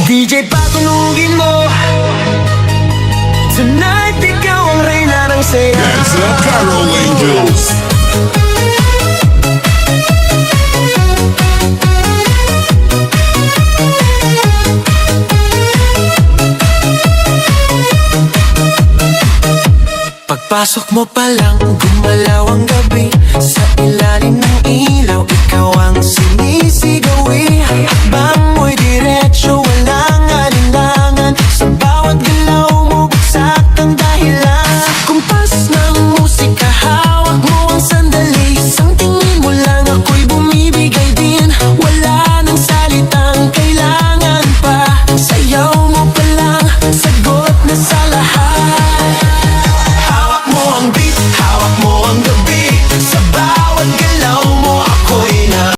DJ patunugin mo. Tonight ikaw ang reyna ng saya. Dance the Carol Angels. Pagpasok mo pa lang, gumalaw ang